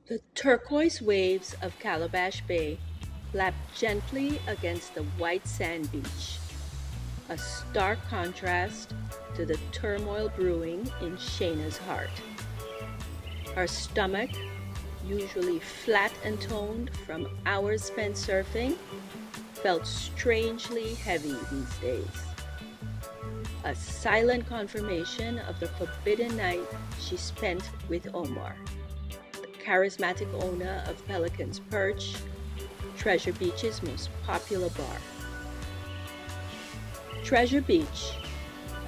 The turquoise waves of Calabash Bay lap gently against the white sand beach, a stark contrast to the turmoil brewing in Shana's heart. Her stomach, usually flat and toned from hours spent surfing, felt strangely heavy these days. A silent confirmation of the forbidden night she spent with Omar, the charismatic owner of Pelican's Perch, Treasure Beach's most popular bar. Treasure Beach,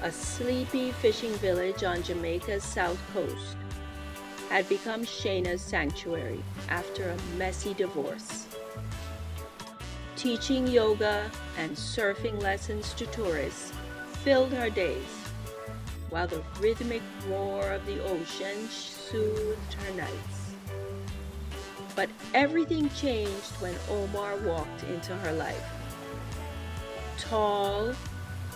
a sleepy fishing village on Jamaica's south coast, had become Shana's sanctuary after a messy divorce. Teaching yoga and surfing lessons to tourists filled her days, while the rhythmic roar of the ocean soothed her nights. But everything changed when Omar walked into her life. Tall,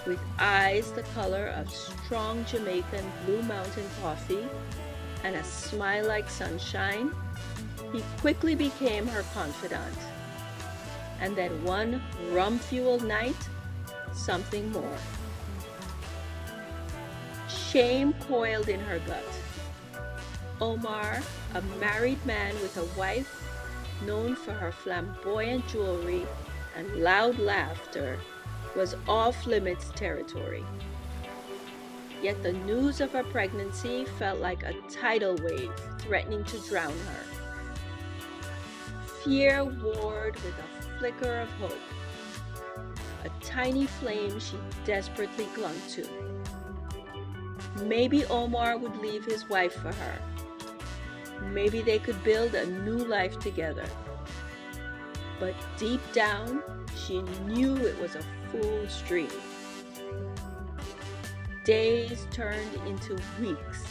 with eyes the color of strong Jamaican Blue Mountain coffee and a smile like sunshine, he quickly became her confidant. And then one rum-fueled night, something more. Shame coiled in her gut. Omar, a married man with a wife known for her flamboyant jewelry and loud laughter, was off-limits territory. Yet the news of her pregnancy felt like a tidal wave threatening to drown her. Fear warred with a flicker of hope, a tiny flame she desperately clung to. Maybe Omar would leave his wife for her. Maybe they could build a new life together. But deep down, she knew it was a fool's dream. Days turned into weeks,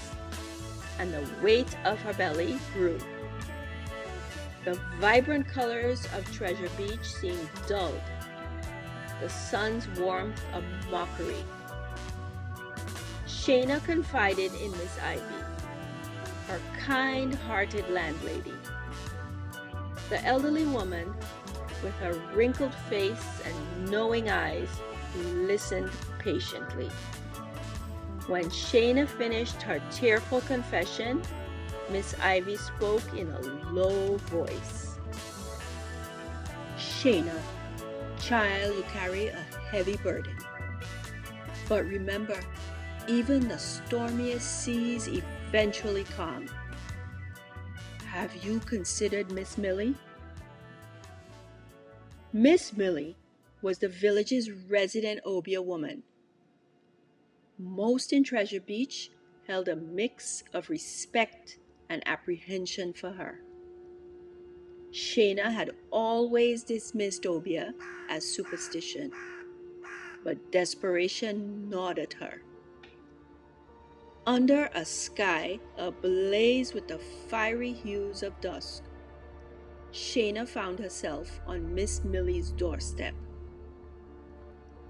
and the weight of her belly grew. The vibrant colors of Treasure Beach seemed dulled, the sun's warmth a mockery. Shana confided in Miss Ivy, her kind-hearted landlady. The elderly woman, with her wrinkled face and knowing eyes, listened patiently. When Shana finished her tearful confession, Miss Ivy spoke in a low voice. Shana, child, you carry a heavy burden. But remember, even the stormiest seas eventually calm. Have you considered Miss Millie? Miss Millie was the village's resident Obia woman. Most in Treasure Beach held a mix of respect and apprehension for her. Shana had always dismissed Obia as superstition, but desperation gnawed at her. Under a sky ablaze with the fiery hues of dusk, Shana found herself on Miss Millie's doorstep.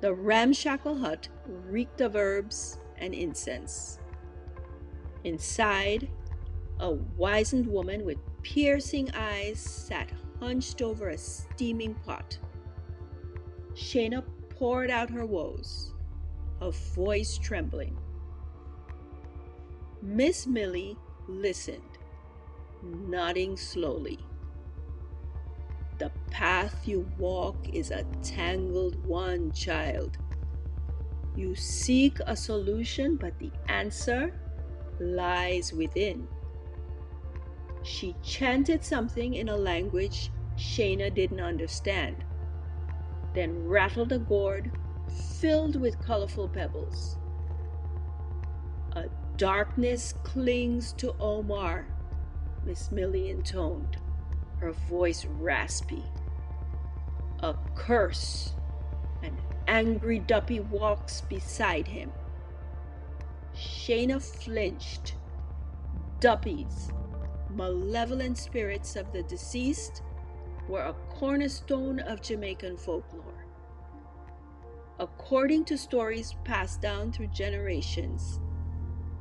The ramshackle hut reeked of herbs and incense. Inside, a wizened woman with piercing eyes sat hunched over a steaming pot. Shana poured out her woes, her voice trembling. Miss Millie listened, nodding slowly. The path you walk is a tangled one, child. You seek a solution, but the answer lies within. She chanted something in a language Shana didn't understand, then rattled a gourd filled with colorful pebbles. A darkness clings to Omar, Miss Millie intoned, her voice raspy. A curse. An angry duppy walks beside him. Shana flinched. Duppies, malevolent spirits of the deceased, were a cornerstone of Jamaican folklore. According to stories passed down through generations,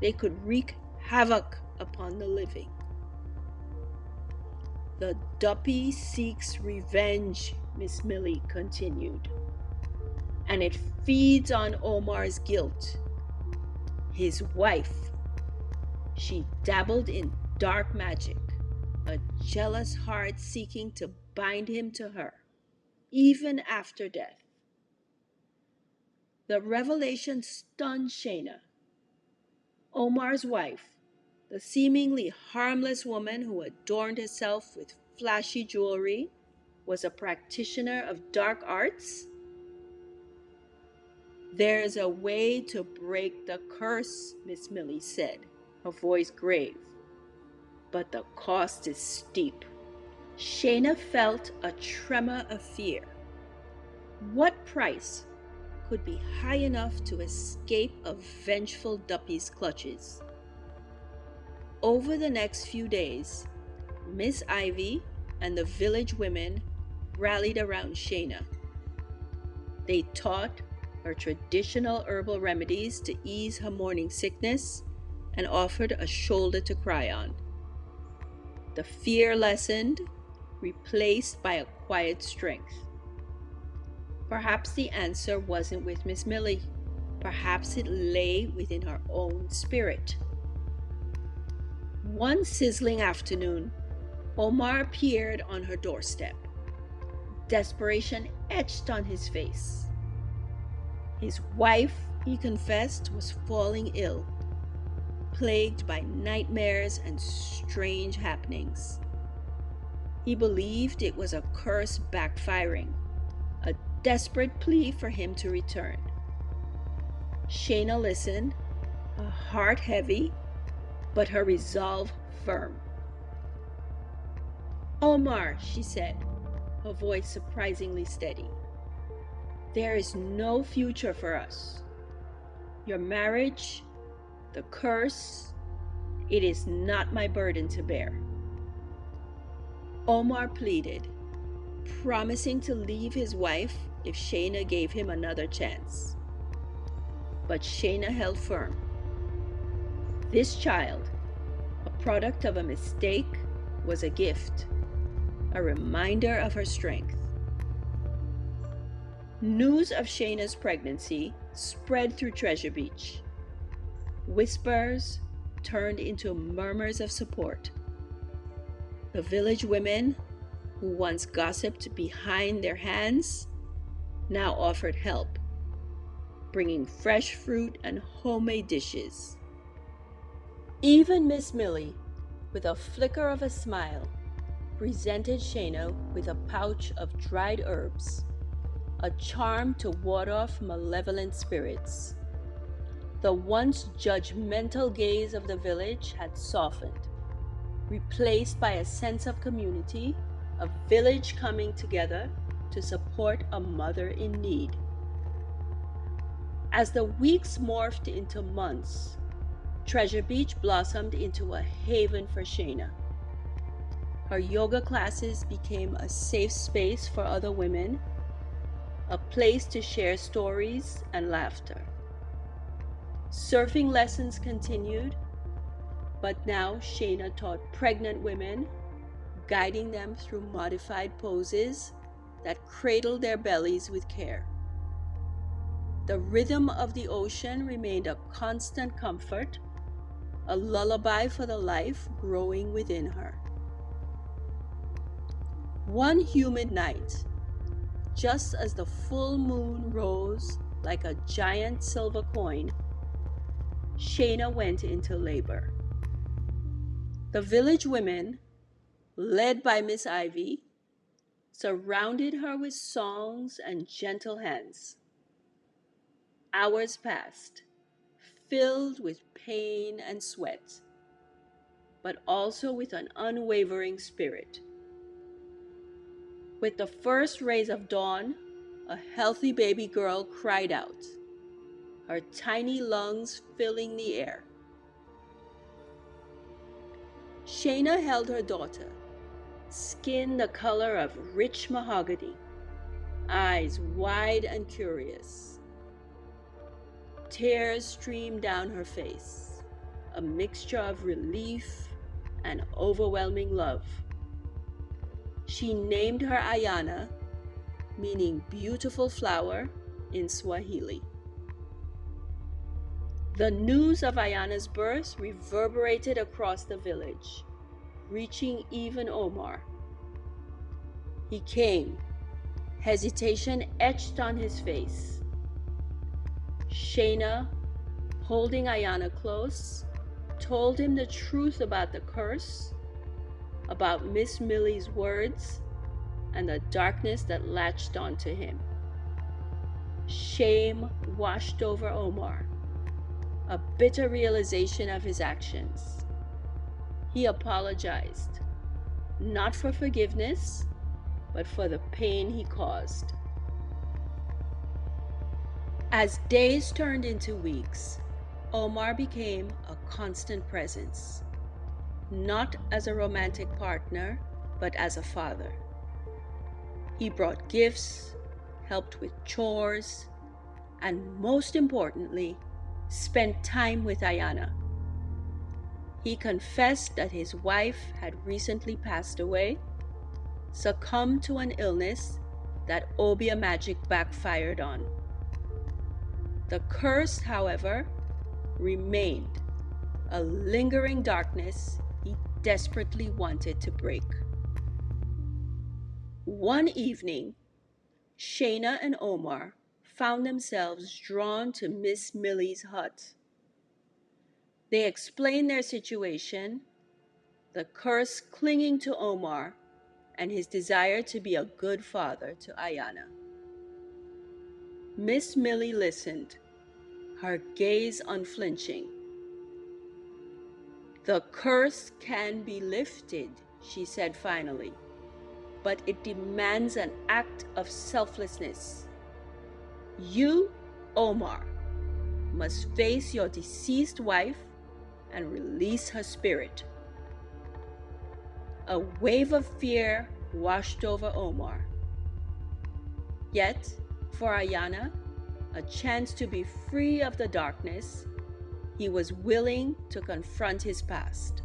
they could wreak havoc upon the living. The duppy seeks revenge, Miss Millie continued, and it feeds on Omar's guilt. His wife, she dabbled in dark magic, a jealous heart seeking to bind him to her, even after death. The revelation stunned Shana. Omar's wife, the seemingly harmless woman who adorned herself with flashy jewelry, was a practitioner of dark arts? There's a way to break the curse, Miss Millie said, her voice grave. But the cost is steep. Shana felt a tremor of fear. What price could be high enough to escape a vengeful duppy's clutches? Over the next few days, Miss Ivy and the village women rallied around Shana. They taught her traditional herbal remedies to ease her morning sickness and offered a shoulder to cry on. The fear lessened, replaced by a quiet strength. Perhaps the answer wasn't with Miss Millie. Perhaps it lay within her own spirit. One sizzling afternoon, Omar appeared on her doorstep. Desperation etched on his face. His wife, he confessed, was falling ill, plagued by nightmares and strange happenings. He believed it was a curse backfiring, a desperate plea for him to return. Shana listened, her heart heavy, but her resolve firm. "Omar," she said, her voice surprisingly steady, "there is no future for us. Your marriage, the curse, it is not my burden to bear." Omar pleaded, promising to leave his wife if Shana gave him another chance. But Shana held firm. This child, a product of a mistake, was a gift, a reminder of her strength. News of Shana's pregnancy spread through Treasure Beach. Whispers turned into murmurs of support. The village women, who once gossiped behind their hands, now offered help, bringing fresh fruit and homemade dishes. Even Miss Millie, with a flicker of a smile, presented Shana with a pouch of dried herbs, a charm to ward off malevolent spirits. The once judgmental gaze of the village had softened, replaced by a sense of community, a village coming together to support a mother in need. As the weeks morphed into months, Treasure Beach blossomed into a haven for Shana. Her yoga classes became a safe space for other women, a place to share stories and laughter. Surfing lessons continued, but now Shana taught pregnant women, guiding them through modified poses that cradled their bellies with care. The rhythm of the ocean remained a constant comfort, a lullaby for the life growing within her. One humid night, just as the full moon rose like a giant silver coin, Shana went into labor. The village women, led by Miss Ivy, surrounded her with songs and gentle hands. Hours passed, filled with pain and sweat, but also with an unwavering spirit. With the first rays of dawn, a healthy baby girl cried out, her tiny lungs filling the air. Shana held her daughter, skin the color of rich mahogany, eyes wide and curious. Tears streamed down her face, a mixture of relief and overwhelming love. She named her Ayana, meaning beautiful flower in Swahili. The news of Ayana's birth reverberated across the village, reaching even Omar. He came, hesitation etched on his face. Shana, holding Ayana close, told him the truth about the curse, about Miss Millie's words, and the darkness that latched onto him. Shame washed over Omar, a bitter realization of his actions. He apologized, not for forgiveness, but for the pain he caused. As days turned into weeks, Omar became a constant presence, not as a romantic partner, but as a father. He brought gifts, helped with chores, and most importantly, spent time with Ayana. He confessed that his wife had recently passed away, succumbed to an illness that Obia magic backfired on. The curse, however, remained, a lingering darkness he desperately wanted to break. One evening, Shana and Omar found themselves drawn to Miss Millie's hut. They explained their situation, the curse clinging to Omar, and his desire to be a good father to Ayana. Miss Millie listened, her gaze unflinching. "The curse can be lifted," she said finally, "but it demands an act of selflessness. You, Omar, must face your deceased wife and release her spirit." A wave of fear washed over Omar. Yet, for Ayana, a chance to be free of the darkness, he was willing to confront his past.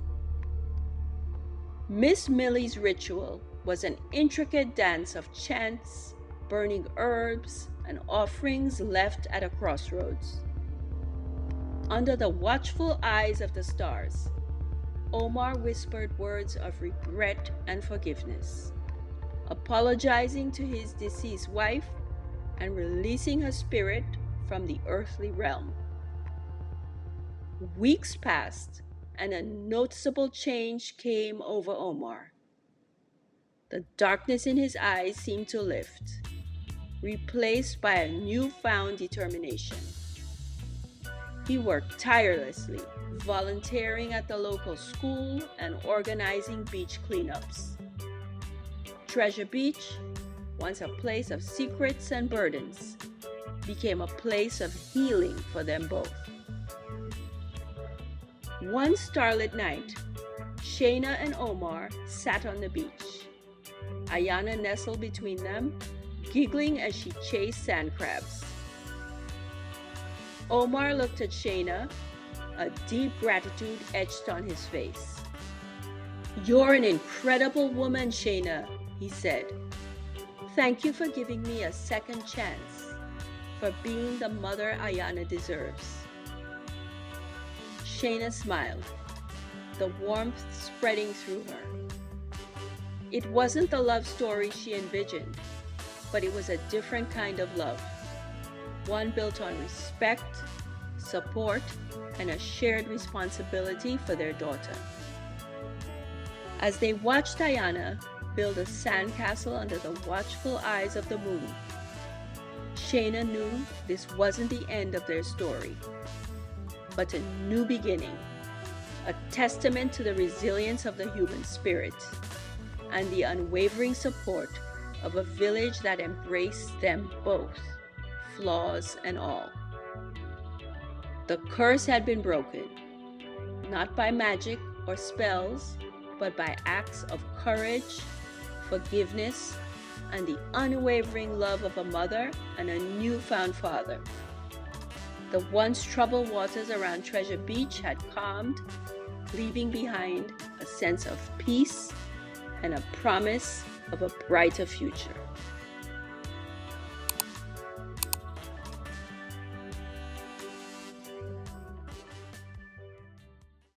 Miss Millie's ritual was an intricate dance of chants, burning herbs, and offerings left at a crossroads. Under the watchful eyes of the stars, Omar whispered words of regret and forgiveness, apologizing to his deceased wife and releasing her spirit from the earthly realm. Weeks passed, and a noticeable change came over Omar. The darkness in his eyes seemed to lift, replaced by a newfound determination. He worked tirelessly, volunteering at the local school and organizing beach cleanups. Treasure Beach, once a place of secrets and burdens, became a place of healing for them both. One starlit night, Shana and Omar sat on the beach. Ayana nestled between them, giggling as she chased sand crabs. Omar looked at Shana, a deep gratitude etched on his face. "You're an incredible woman, Shana," he said. "Thank you for giving me a second chance, for being the mother Ayana deserves." Shana smiled, the warmth spreading through her. It wasn't the love story she envisioned, but it was a different kind of love, one built on respect, support, and a shared responsibility for their daughter. As they watched Ayana build a sandcastle under the watchful eyes of the moon, Shana knew this wasn't the end of their story, but a new beginning, a testament to the resilience of the human spirit and the unwavering support of a village that embraced them both, flaws and all. The curse had been broken, not by magic or spells, but by acts of courage, forgiveness, and the unwavering love of a mother and a newfound father. The once troubled waters around Treasure Beach had calmed, leaving behind a sense of peace and a promise of a brighter future.